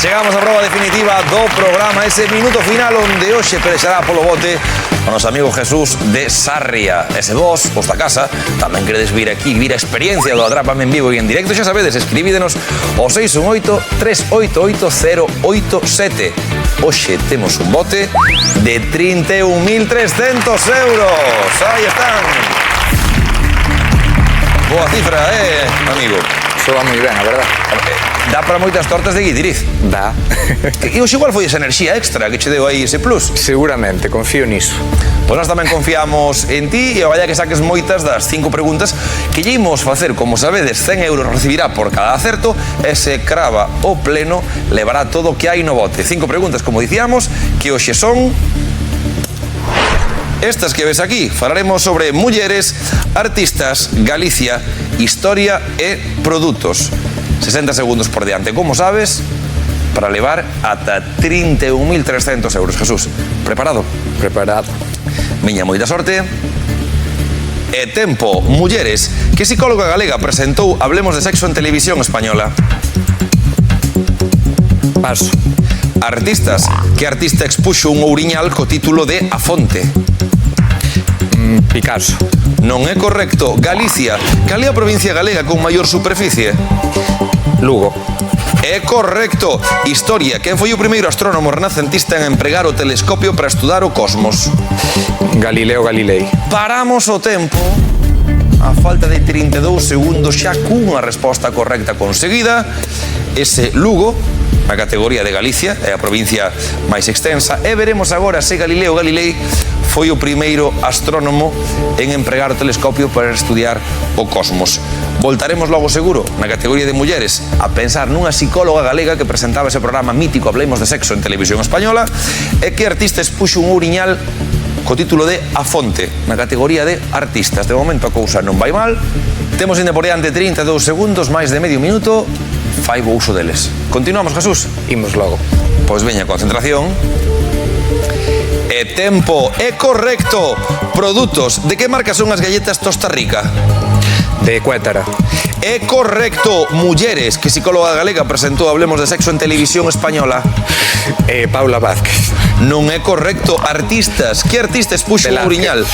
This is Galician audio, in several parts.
Chegamos á proba definitiva do programa, ese minuto final onde hoxe pelexará polo bote o noso amigo Jesús de Sarria. E se vos, da casa, tamén queredes vir aquí, vir a experiencia do Atrápame en vivo e en directo, xa sabedes, escribídenos o 618-388-087. Hoxe temos un bote de 31.300 euros. Aí están. Boa cifra, amigo? Soa moi ben, a verdad. Dá para moitas tortas de guidiriz. Dá. E hoxe igual foi esa enerxía extra que che deu aí ese plus. Seguramente, confío niso. Pois nós tamén confiamos en ti e vaya que saques moitas das 5 preguntas que lle imos facer. Como sabedes, 100 euros recibirá por cada acerto e se crava o pleno levará todo o que hai no bote. 5 preguntas, como dicíamos, que hoxe son estas que ves aquí. Falaremos sobre mulleres, artistas, Galicia, historia e produtos. 60 segundos por diante, como sabes, para levar ata 31.300 euros. Jesús, preparado? Preparado. Miña moita sorte. E tempo. Mulleres. Que psicóloga galega presentou Hablemos de sexo en televisión española? Paso. Artistas. Que artista expuxo un ouriñal co título de A Fonte? Picasso. Non é correcto. Galicia. Cal é a provincia galega con maior superficie? Lugo. É correcto. Historia. Quen foi o primeiro astrónomo renacentista en empregar o telescopio para estudar o cosmos? Galileo Galilei. Paramos o tempo. A falta de 32 segundos xa cunha resposta correcta conseguida. Ese Lugo, a categoría de Galicia, é a provincia máis extensa, e veremos agora se Galileo Galilei foi o primeiro astrónomo en empregar o telescopio para estudiar o cosmos. Voltaremos logo seguro, na categoría de mulleres, a pensar nunha psicóloga galega que presentaba ese programa mítico Hablemos de sexo en televisión española e que artista expuxo un ouriñal co título de A Fonte, na categoría de artistas. De momento a cousa non vai mal. Temos ainda por diante 32 segundos, máis de medio minuto. Fai bo uso deles. Continuamos, Jesús? Imos logo. Pois veña, concentración. E tempo. É correcto. Produtos. De que marca son as galletas Tosta Rica? De Cuétara. É correcto. Mulleres. Que psicóloga galega presentou Hablemos de sexo en televisión española? Paula Vázquez. Non é correcto. Artistas. Que artista expuxo un ouriñal?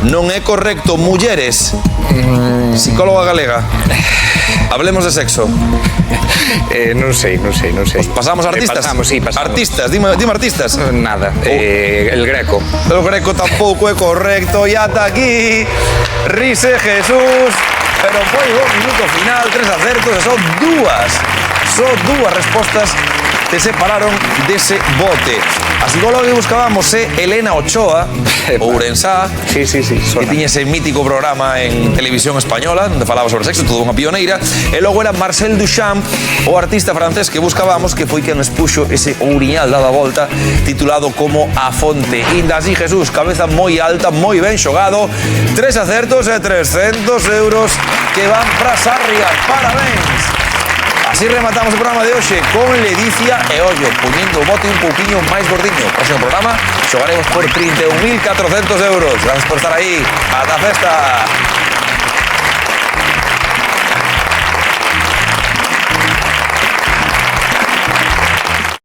Non é correcto. Mulleres. Psicóloga galega. Hablemos de sexo. Non sei. Pasamos a artistas? Pasamos. Artistas, dime artistas. Nada. El Greco. El Greco tampouco é correcto. E ata aquí rise Jesús. Pero foi o minuto final, 3 acertos e son dúas respostas que separaron dese bote. A psicóloga que buscábamos é Elena Ochoa, ourensá, Sí. que tiña ese mítico programa en televisión española, onde falaba sobre sexo, toda unha pioneira, e logo era Marcel Duchamp, o artista francés que buscábamos, que foi quen expuxo ese ouriñal dado a volta, titulado como A Fonte. Inda así, Jesús, cabeza moi alta, moi ben xogado, 3 acertos e 300 euros que van para Sarria. Parabéns! Así rematamos o programa de hoxe con ledicia e ollo, puñendo o bote un pouquiño máis gordiño. O próximo programa xogaremos por 31.400 euros. Gracias por estar aí. Ata a festa!